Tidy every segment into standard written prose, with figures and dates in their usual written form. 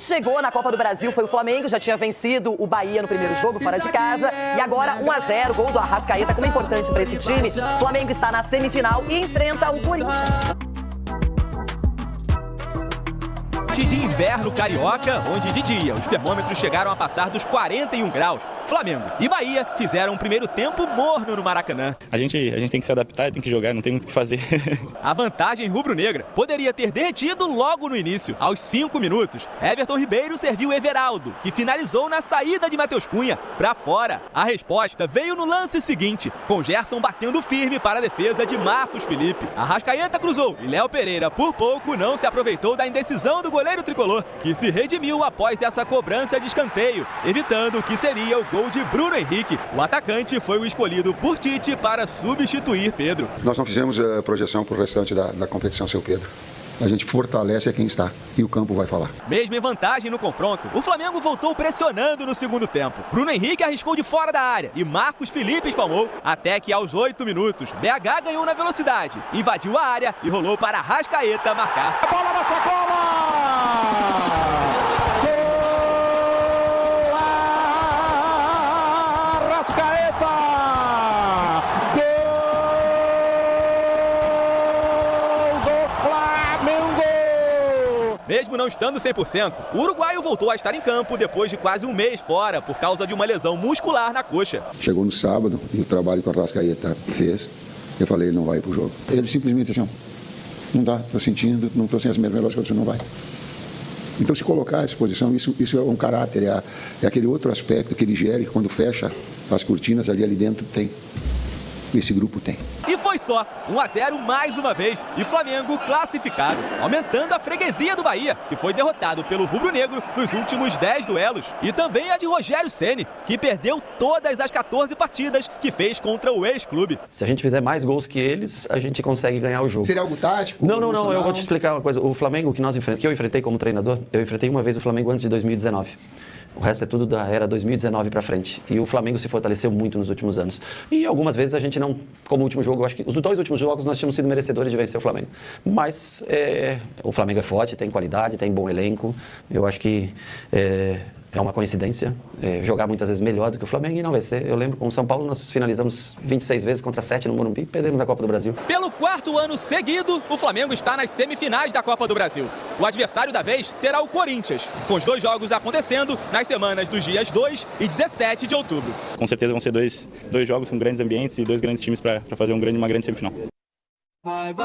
chegou na Copa do Brasil foi o Flamengo, já tinha vencido o Bahia no primeiro jogo, fora de casa. E agora 1-0, gol do Arrascaeta, como é importante para esse time. O Flamengo está na semifinal e enfrenta o Corinthians. De inverno carioca, onde de dia os termômetros chegaram a passar dos 41 graus. Flamengo e Bahia fizeram um primeiro tempo morno no Maracanã. A gente tem que se adaptar, tem que jogar, não tem muito o que fazer. A vantagem rubro-negra poderia ter derretido logo no início. Aos 5 minutos, Everton Ribeiro serviu Everaldo, que finalizou na saída de Matheus Cunha para fora. A resposta veio no lance seguinte, com Gerson batendo firme para a defesa de Marcos Felipe. Arrascaeta cruzou e Léo Pereira, por pouco, não se aproveitou da indecisão do goleiro tricolor, que se redimiu após essa cobrança de escanteio, evitando o que seria o gol de Bruno Henrique. O atacante foi o escolhido por Tite para substituir Pedro. Nós não fizemos a projeção para o restante da competição, seu Pedro. A gente fortalece quem está e o campo vai falar. Mesmo em vantagem no confronto, o Flamengo voltou pressionando no segundo tempo. Bruno Henrique arriscou de fora da área e Marcos Felipe espalmou, até que aos 8 minutos, BH ganhou na velocidade, invadiu a área e rolou para Arrascaeta marcar. A bola na sacola! Mesmo não estando 100%, o uruguaio voltou a estar em campo depois de quase um mês fora por causa de uma lesão muscular na coxa. Chegou no sábado e o trabalho que o Arrascaeta fez, eu falei, ele não vai pro jogo. Ele simplesmente disse assim, não dá, tô sentindo, não tô sem as mesmas velozes, não vai. Então, se colocar à exposição, isso é um caráter, é aquele outro aspecto que ele gera e quando fecha as cortinas ali dentro tem. Esse grupo tem. E foi só 1-0 mais uma vez e Flamengo classificado, aumentando a freguesia do Bahia, que foi derrotado pelo rubro-negro nos últimos 10 duelos. E também a de Rogério Ceni, que perdeu todas as 14 partidas que fez contra o ex-clube. Se a gente fizer mais gols que eles, a gente consegue ganhar o jogo. Seria algo tático? Não, eu vou te explicar uma coisa. O Flamengo que eu enfrentei como treinador, eu enfrentei uma vez o Flamengo antes de 2019. O resto é tudo da era 2019 para frente. E o Flamengo se fortaleceu muito nos últimos anos. E algumas vezes a gente não, como último jogo, eu acho que os 2 últimos jogos nós tínhamos sido merecedores de vencer o Flamengo. Mas o Flamengo é forte, tem qualidade, tem bom elenco. Eu acho que é uma coincidência jogar muitas vezes melhor do que o Flamengo e não vai ser. Eu lembro, com o São Paulo, nós finalizamos 26 vezes contra 7 no Morumbi e perdemos a Copa do Brasil. Pelo 4º ano seguido, o Flamengo está nas semifinais da Copa do Brasil. O adversário da vez será o Corinthians, com os 2 jogos acontecendo nas semanas dos dias 2 e 17 de outubro. Com certeza vão ser dois jogos com grandes ambientes e 2 grandes times para fazer uma grande semifinal.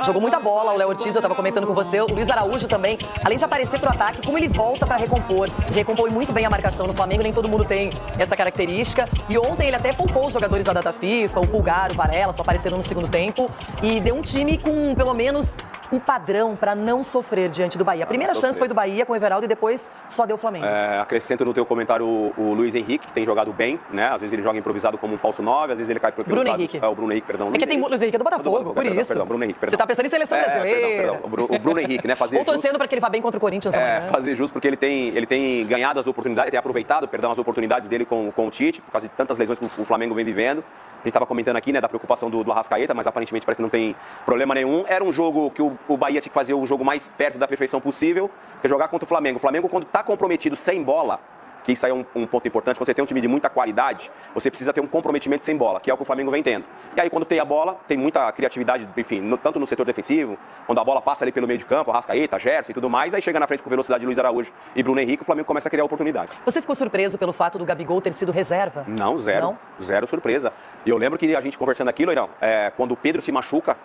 Jogou muita bola, o Léo Ortiz, eu estava comentando com você, o Luiz Araújo também, além de aparecer pro ataque, como ele volta para recompor. Recompõe muito bem a marcação no Flamengo, nem todo mundo tem essa característica. E ontem ele até poupou os jogadores da data FIFA, o Pulgar, o Varela, só apareceram no segundo tempo. E deu um time com, pelo menos, um padrão para não sofrer diante do Bahia. A primeira chance foi do Bahia com o Everaldo e depois só deu o Flamengo. Acrescento no teu comentário o Luiz Henrique, que tem jogado bem, né? Às vezes ele joga improvisado como um falso 9, às vezes ele cai por Bruno Henrique. O Bruno Henrique, perdão. É que tem Luiz Henrique do Botafogo, por isso. Perdão, Bruno Henrique, perdão. Você tá pensando em seleção brasileira. Perdão. O Bruno Henrique, né? Fazer ou torcendo para que ele vá bem contra o Corinthians amanhã. Fazer justo, porque ele tem ganhado as oportunidades, tem aproveitado, as oportunidades dele com o Tite, por causa de tantas lesões que o Flamengo vem vivendo. A gente estava comentando aqui, né, da preocupação do Arrascaeta, mas aparentemente parece que não tem problema nenhum. Era um jogo que o Bahia tinha que fazer o jogo mais perto da perfeição possível, que é jogar contra o Flamengo. O Flamengo, quando está comprometido sem bola, que isso aí é um ponto importante, quando você tem um time de muita qualidade, você precisa ter um comprometimento sem bola, que é o que o Flamengo vem tendo. E aí, quando tem a bola, tem muita criatividade, enfim, tanto no setor defensivo, quando a bola passa ali pelo meio de campo, Arrascaeta, Gerson e tudo mais, aí chega na frente com velocidade de Luiz Araújo e Bruno Henrique, o Flamengo começa a criar oportunidade. Você ficou surpreso pelo fato do Gabigol ter sido reserva? Não, zero. Não? Zero surpresa. E eu lembro que a gente conversando aqui, Loirão, quando o Pedro se machuca,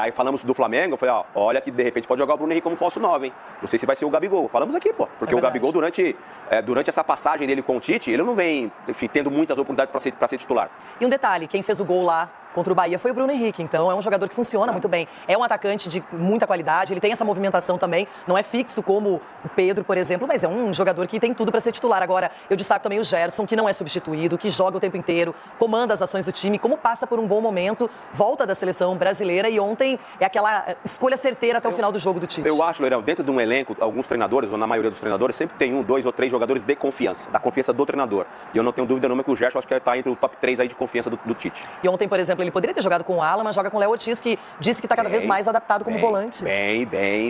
aí falamos do Flamengo, eu falei, olha que de repente pode jogar o Bruno Henrique como falso 9, hein? Não sei se vai ser o Gabigol. Falamos aqui, pô. Porque o Gabigol, durante essa passagem dele com o Tite, ele não vem, enfim, tendo muitas oportunidades para ser titular. E um detalhe, quem fez o gol lá contra o Bahia foi o Bruno Henrique, então é um jogador que funciona muito bem. É um atacante de muita qualidade, ele tem essa movimentação também, não é fixo como o Pedro, por exemplo, mas é um jogador que tem tudo para ser titular. Agora, eu destaco também o Gerson, que não é substituído, que joga o tempo inteiro, comanda as ações do time, como passa por um bom momento, volta da seleção brasileira e ontem é aquela escolha certeira até o final do jogo do Tite. Eu acho, Leirão, dentro de um elenco, alguns treinadores, ou na maioria dos treinadores, sempre tem 1, 2 ou 3 jogadores de confiança, da confiança do treinador. E eu não tenho dúvida nenhuma que o Gerson acho que está entre o top 3 aí de confiança do Tite. E ontem, por exemplo, exemplo, ele poderia ter jogado com o Alan, mas joga com o Léo Ortiz, que disse que está cada vez mais adaptado como volante.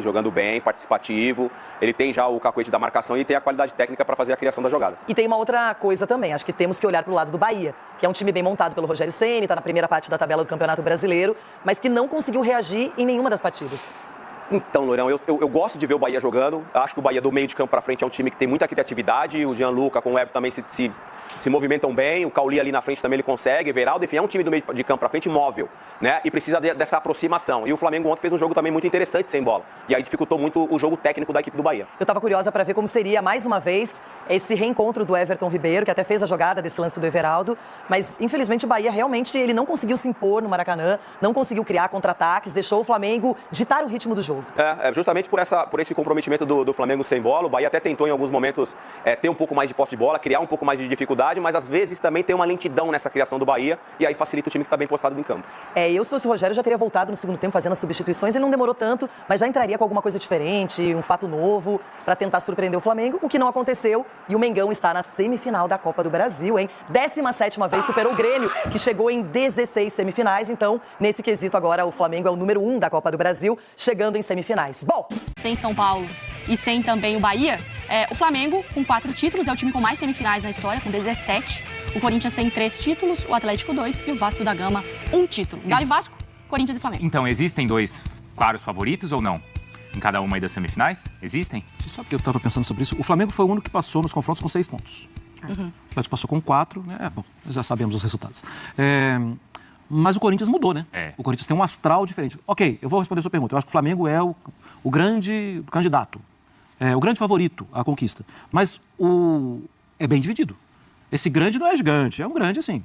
Jogando bem, participativo. Ele tem já o cacuete da marcação e tem a qualidade técnica para fazer a criação das jogadas. E tem uma outra coisa também, acho que temos que olhar para o lado do Bahia, que é um time bem montado pelo Rogério Ceni, está na primeira parte da tabela do Campeonato Brasileiro, mas que não conseguiu reagir em nenhuma das partidas. Então, Lourão, eu gosto de ver o Bahia jogando. Acho que o Bahia do meio de campo para frente é um time que tem muita criatividade. O Gianluca com o Everton também se movimentam bem. O Cauli ali na frente também ele consegue. O Everaldo, enfim, é um time do meio de campo para frente móvel, né? E precisa dessa aproximação. E o Flamengo ontem fez um jogo também muito interessante sem bola. E aí dificultou muito o jogo técnico da equipe do Bahia. Eu estava curiosa para ver como seria, mais uma vez, esse reencontro do Everton Ribeiro, que até fez a jogada desse lance do Everaldo. Mas, infelizmente, o Bahia realmente ele não conseguiu se impor no Maracanã, não conseguiu criar contra-ataques, deixou o Flamengo ditar o ritmo do jogo. Justamente por esse comprometimento do Flamengo sem bola, o Bahia até tentou em alguns momentos ter um pouco mais de posse de bola, criar um pouco mais de dificuldade, mas às vezes também tem uma lentidão nessa criação do Bahia e aí facilita o time que está bem postado em campo. Eu, se fosse o Rogério, já teria voltado no segundo tempo fazendo as substituições. Ele não demorou tanto, mas já entraria com alguma coisa diferente, um fato novo, para tentar surpreender o Flamengo, o que não aconteceu. E o Mengão está na semifinal da Copa do Brasil, hein? 17ª vez superou o Grêmio, que chegou em 16 semifinais. Então, nesse quesito agora, o Flamengo é o número 1 da Copa do Brasil, chegando em semifinais. Bom, sem São Paulo e sem também o Bahia, o Flamengo, com 4 títulos, é o time com mais semifinais na história, com 17. O Corinthians tem 3 títulos, o Atlético 2 e o Vasco da Gama 1 título. Galo e Vasco, Corinthians e Flamengo. Então, existem 2 claros favoritos ou não? Em cada uma aí das semifinais? Existem? Você sabe que eu estava pensando sobre isso? O Flamengo foi o único que passou nos confrontos com 6 pontos. O Atlético passou com 4, né? Bom, já sabemos os resultados. Mas o Corinthians mudou, né? O Corinthians tem um astral diferente. Ok, eu vou responder a sua pergunta. Eu acho que o Flamengo é o grande candidato, o grande favorito à conquista. Mas é bem dividido. Esse grande não é gigante, é um grande assim.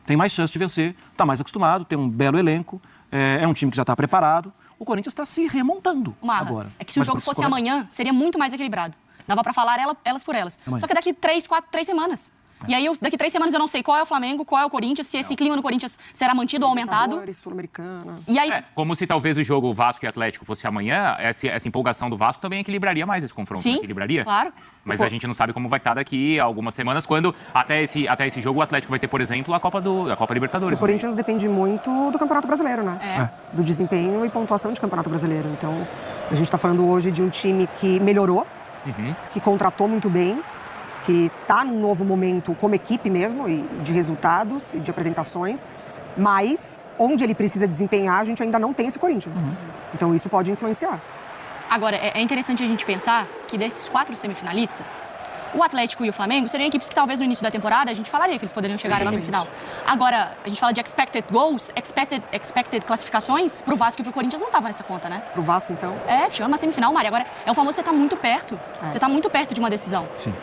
Tem mais chance de vencer, está mais acostumado, tem um belo elenco, é um time que já está preparado. O Corinthians está se remontando agora. É que se o jogo fosse amanhã, seria muito mais equilibrado. Dava para falar elas por elas. Só que daqui 3 semanas. E aí, daqui 3 semanas eu não sei qual é o Flamengo, qual é o Corinthians, se esse clima no Corinthians será mantido ou aumentado. Sul-Americana. E aí... como se talvez o jogo Vasco e Atlético fosse amanhã, essa empolgação do Vasco também equilibraria mais esse confronto. Sim, equilibraria? Claro. Mas a gente não sabe como vai estar daqui a algumas semanas, quando até esse jogo o Atlético vai ter, por exemplo, a Copa Libertadores. O Corinthians depende muito do Campeonato Brasileiro, né? Do desempenho e pontuação de Campeonato Brasileiro. Então, a gente está falando hoje de um time que melhorou, que contratou muito bem, que está num novo momento como equipe mesmo, e de resultados e de apresentações, mas onde ele precisa desempenhar, a gente ainda não tem esse Corinthians. Então isso pode influenciar. Agora, é interessante a gente pensar que desses 4 semifinalistas, o Atlético e o Flamengo seriam equipes que talvez no início da temporada a gente falaria que eles poderiam chegar à semifinal. Agora, a gente fala de expected goals, expected classificações, pro Vasco e pro Corinthians não tava nessa conta, né? Pro Vasco, então? Chegando na semifinal, Mari. Agora, é o famoso você tá muito perto. Você tá muito perto de uma decisão. Sim.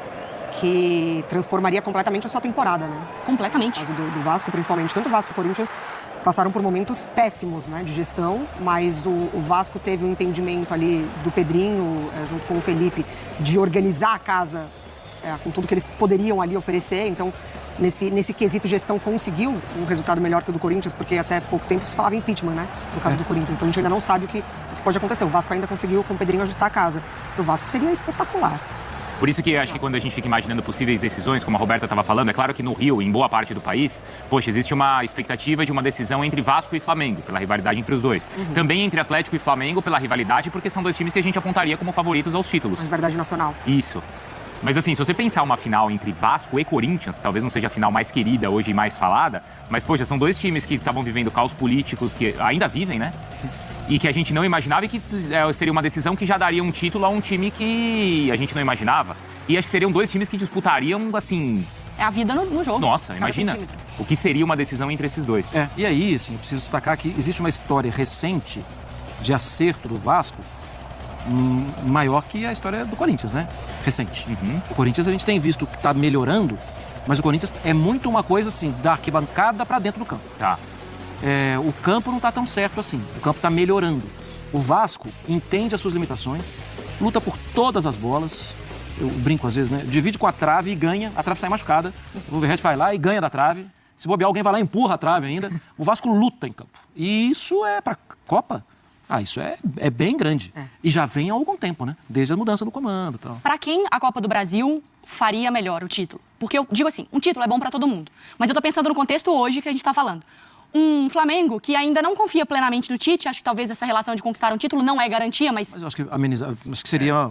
Que transformaria completamente a sua temporada, né? Completamente. No caso do Vasco, principalmente. Tanto o Vasco e o Corinthians passaram por momentos péssimos, né, de gestão, mas o Vasco teve um entendimento ali do Pedrinho, junto com o Felipe, de organizar a casa com tudo que eles poderiam ali oferecer. Então, nesse quesito gestão, conseguiu um resultado melhor que o do Corinthians, porque até pouco tempo se falava impeachment, né, no caso do Corinthians. Então, a gente ainda não sabe o que pode acontecer. O Vasco ainda conseguiu, com o Pedrinho, ajustar a casa. O Vasco seria espetacular. Por isso que acho que quando a gente fica imaginando possíveis decisões, como a Roberta estava falando, é claro que no Rio, em boa parte do país, existe uma expectativa de uma decisão entre Vasco e Flamengo, pela rivalidade entre os dois. Também entre Atlético e Flamengo, pela rivalidade, porque são 2 times que a gente apontaria como favoritos aos títulos. A rivalidade nacional. Isso. Mas assim, se você pensar uma final entre Vasco e Corinthians, talvez não seja a final mais querida hoje e mais falada, mas, são 2 times que estavam vivendo caos políticos, que ainda vivem, né? Sim. E que a gente não imaginava e que seria uma decisão que já daria um título a um time que a gente não imaginava. E acho que seriam 2 times que disputariam, assim... É a vida no jogo. Nossa, imagina o que seria uma decisão entre esses 2. E aí, assim, eu preciso destacar que existe uma história recente de acerto do Vasco maior que a história do Corinthians, né? Recente. O Corinthians a gente tem visto que está melhorando, mas o Corinthians é muito uma coisa assim, da arquibancada para dentro do campo. O campo não está tão certo assim, o campo está melhorando. O Vasco entende as suas limitações, luta por todas as bolas, eu brinco às vezes, né? Divide com a trave e ganha, a trave sai machucada, o Verratti vai lá e ganha da trave, se bobear alguém vai lá e empurra a trave ainda, o Vasco luta em campo. E isso é para Copa? Isso é bem grande. E já vem há algum tempo, né? Desde a mudança do comando e tal. Para quem a Copa do Brasil faria melhor o título? Porque eu digo assim, um título é bom para todo mundo. Mas eu tô pensando no contexto hoje que a gente tá falando. um Flamengo que ainda não confia plenamente no Tite. Acho que talvez essa relação de conquistar um título não é garantia, mas eu acho que amenizar, acho que seria...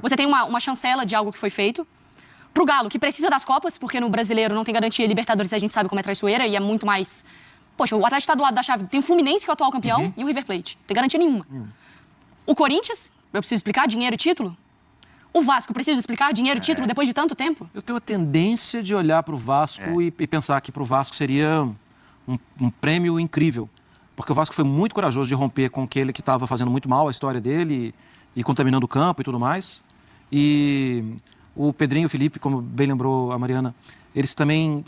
Você tem uma chancela de algo que foi feito. Pro Galo, que precisa das Copas, porque no Brasileiro não tem garantia, Libertadores a gente sabe como é traiçoeira e é muito mais... Poxa, o Atlético está do lado da chave. Tem o Fluminense, que é o atual campeão, e o River Plate. Não tem garantia nenhuma. O Corinthians, eu preciso explicar, dinheiro e título. O Vasco, preciso explicar, dinheiro e título depois de tanto tempo. Eu tenho a tendência de olhar para o Vasco e pensar que para o Vasco seria um prêmio incrível. Porque o Vasco foi muito corajoso de romper com aquele que estava fazendo muito mal a história dele e contaminando o campo e tudo mais. E o Pedrinho e o Felipe, como bem lembrou a Mariana, eles também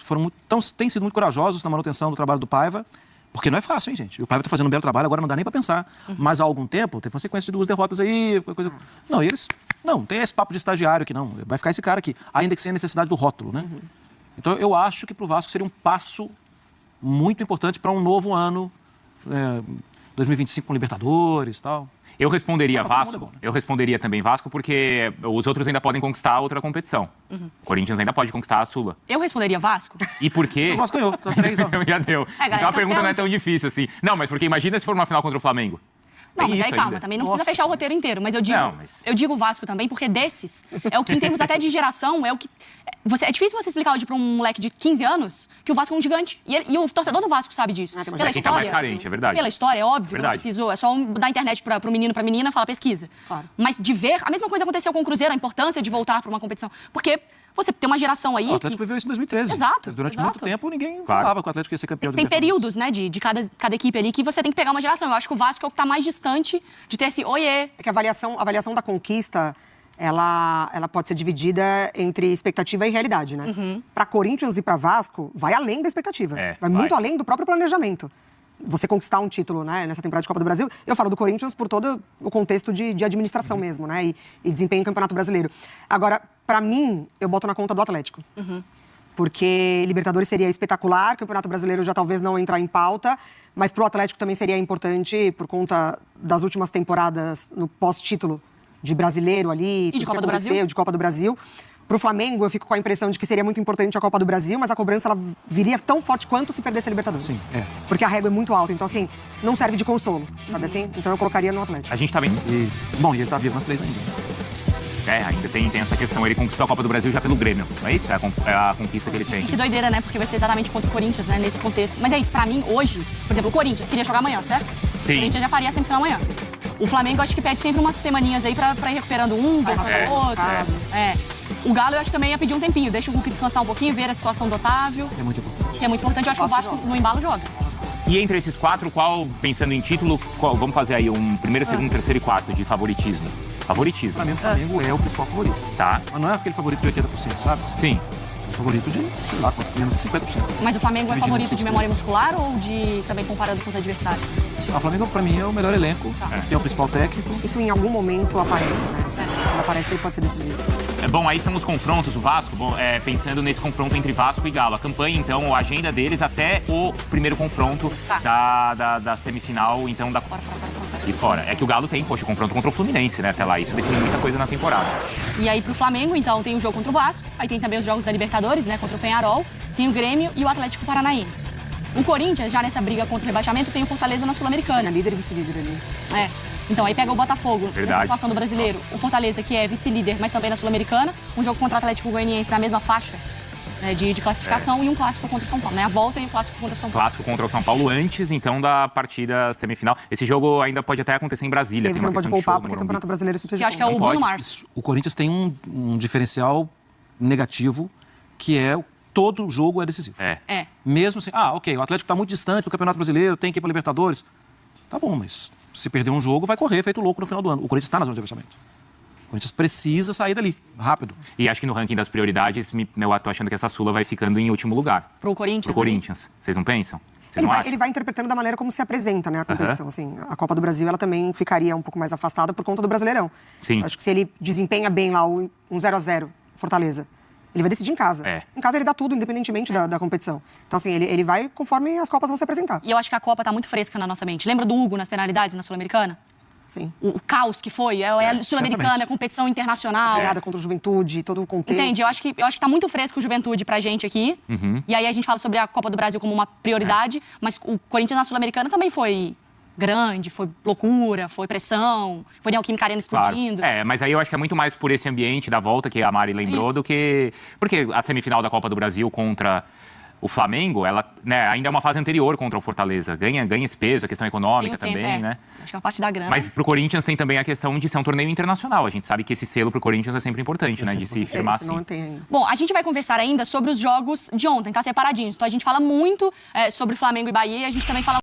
têm sido muito corajosos na manutenção do trabalho do Paiva, porque não é fácil, hein, gente? O Paiva está fazendo um belo trabalho, agora não dá nem para pensar. Mas há algum tempo, teve uma sequência de 2 derrotas aí, coisa... Não, eles... Não tem esse papo de estagiário aqui, não. Vai ficar esse cara aqui, ainda que sem a necessidade do rótulo, né? Então, eu acho que para o Vasco seria um passo muito importante para um novo ano, 2025 com Libertadores e tal. Eu responderia Vasco, eu responderia também Vasco, porque os outros ainda podem conquistar outra competição. O Corinthians ainda pode conquistar a Sula. Eu responderia Vasco. E por quê? O Vasco ganhou, tá 3 anos. Já deu. Então a pergunta não é tão difícil assim. Não, mas porque imagina se for uma final contra o Flamengo. Não, mas aí calma, também não precisa fechar o roteiro inteiro, mas eu digo o Vasco também, porque desses é o que, em termos até de geração, é o que... É difícil você explicar hoje para um moleque de 15 anos que o Vasco é um gigante. E o torcedor do Vasco sabe disso. Pela história, tá mais carente, é verdade. Pela história, é óbvio. Não preciso, é só dar internet para o menino, para a menina, falar pesquisa. Claro. Mas de ver, a mesma coisa aconteceu com o Cruzeiro, a importância de voltar para uma competição. Porque você tem uma geração aí. O Atlético viveu isso em 2013. Exato. Durante muito tempo ninguém falava que o Atlético ia ser campeão. Tem períodos, né, de cada equipe ali que você tem que pegar uma geração. Eu acho que o Vasco é o que está mais distante de ter esse oiê. É que a avaliação da conquista, ela pode ser dividida entre expectativa e realidade, né? Para Corinthians e para Vasco, vai além da expectativa. Vai muito além do próprio planejamento. Você conquistar um título, né, nessa temporada de Copa do Brasil. Eu falo do Corinthians por todo o contexto de administração mesmo, né, e desempenho no Campeonato Brasileiro. Agora, para mim, eu boto na conta do Atlético. Porque Libertadores seria espetacular, Campeonato Brasileiro já talvez não entrar em pauta, mas para o Atlético também seria importante por conta das últimas temporadas no pós-título de brasileiro ali. E de Copa do Brasil. De Copa do Brasil. Para o Flamengo, eu fico com a impressão de que seria muito importante a Copa do Brasil, mas a cobrança ela viria tão forte quanto se perdesse a Libertadores. Sim, Porque a régua é muito alta. Então, assim, não serve de consolo, sabe assim? Então eu colocaria no Atlético. A gente tá bem. Bom, e ele tá vivo nas 3 ainda. Ainda tem essa questão. Ele conquistou a Copa do Brasil já pelo Grêmio. Não é isso? É a conquista que ele tem. Que doideira, né? Porque vai ser exatamente contra o Corinthians, né? Nesse contexto. Mas é isso, pra mim, hoje, por exemplo, o Corinthians queria jogar amanhã, certo? Sim. O Corinthians já faria a semifinal amanhã. O Flamengo, acho que pede sempre umas semaninhas aí pra ir recuperando depois outro. O Galo, eu acho que também ia pedir um tempinho. Deixa o Hulk descansar um pouquinho, ver a situação do Otávio. É muito importante. Que é muito importante. Eu acho que o Vasco, no embalo, joga. E entre esses 4, pensando em título, vamos fazer aí um primeiro, segundo, terceiro e quarto de favoritismo. Favoritismo. Pra mim, o Flamengo é o principal favorito. Tá. Mas não é aquele favorito de 80%, sabe? Sim. Favorito de, sei lá, menos de 50%. Mas o Flamengo é favorito de memória muscular ou de também comparado com os adversários? O Flamengo, pra mim, é o melhor elenco, é o principal técnico. Isso em algum momento aparece, né? Quando aparece, ele pode ser decisivo. Bom, aí são os confrontos, o Vasco, pensando nesse confronto entre Vasco e Galo. A campanha, então, a agenda deles até o primeiro confronto da semifinal, então, da... E fora. É que o Galo tem, o confronto contra o Fluminense, né, até lá. Isso define muita coisa na temporada. E aí, pro Flamengo, então, tem o jogo contra o Vasco, aí tem também os jogos da Libertadores, né, contra o Peñarol, tem o Grêmio e o Atlético Paranaense. O Corinthians, já nessa briga contra o rebaixamento, tem o Fortaleza na Sul-Americana. Líder e vice-líder ali. Então, aí pega o Botafogo, nessa situação do brasileiro. O Fortaleza, que é vice-líder, mas também na Sul-Americana. Um jogo contra o Atlético Goianiense na mesma faixa, né, de classificação. E um clássico contra o São Paulo, né? A volta e o clássico contra o São Paulo. Clássico contra o São Paulo antes, então, da partida semifinal. Esse jogo ainda pode até acontecer em Brasília. E aí você não pode poupar, porque o Campeonato Brasileiro você precisa de acho que é o Bruno Mars. O Corinthians tem um diferencial negativo, que é todo jogo é decisivo. Mesmo assim, ok, o Atlético está muito distante do Campeonato Brasileiro, tem que ir para Libertadores. Tá bom, mas se perder um jogo, vai correr feito louco no final do ano. O Corinthians está na zona de rebaixamento. O Corinthians precisa sair dali, rápido. E acho que no ranking das prioridades, eu tô achando que essa Sula vai ficando em último lugar. Pro Corinthians? Pro Corinthians. Vocês não pensam? Ele vai interpretando da maneira como se apresenta, né, a competição. Assim, a Copa do Brasil, ela também ficaria um pouco mais afastada por conta do Brasileirão. Sim. Acho que se ele desempenha bem lá um 0-0, Fortaleza, ele vai decidir em casa. Em casa ele dá tudo, independentemente da competição. Então, assim, ele vai conforme as Copas vão se apresentar. E eu acho que a Copa tá muito fresca na nossa mente. Lembra do Hugo nas penalidades na Sul-Americana? Sim. O caos que foi, a Sul-Americana, a competição internacional. Virada contra o Juventude, todo o contexto. Entende? Eu acho que tá muito fresco o Juventude pra gente aqui. E aí a gente fala sobre a Copa do Brasil como uma prioridade, mas o Corinthians na Sul-Americana também foi grande, foi loucura, foi pressão, foi Neoquímica Arena explodindo. Claro. Mas aí eu acho que é muito mais por esse ambiente da volta que a Mari lembrou do que... Porque a semifinal da Copa do Brasil contra o Flamengo, ela ainda é uma fase anterior contra o Fortaleza. Ganha esse peso, a questão econômica também, né? Acho que é uma parte da grana. Mas pro Corinthians tem também a questão de ser um torneio internacional. A gente sabe que esse selo pro Corinthians é sempre importante, né? De se firmar assim. Não tem ainda. Bom, a gente vai conversar ainda sobre os jogos de ontem, tá? Separadinhos. Então a gente fala muito sobre Flamengo e Bahia e a gente também fala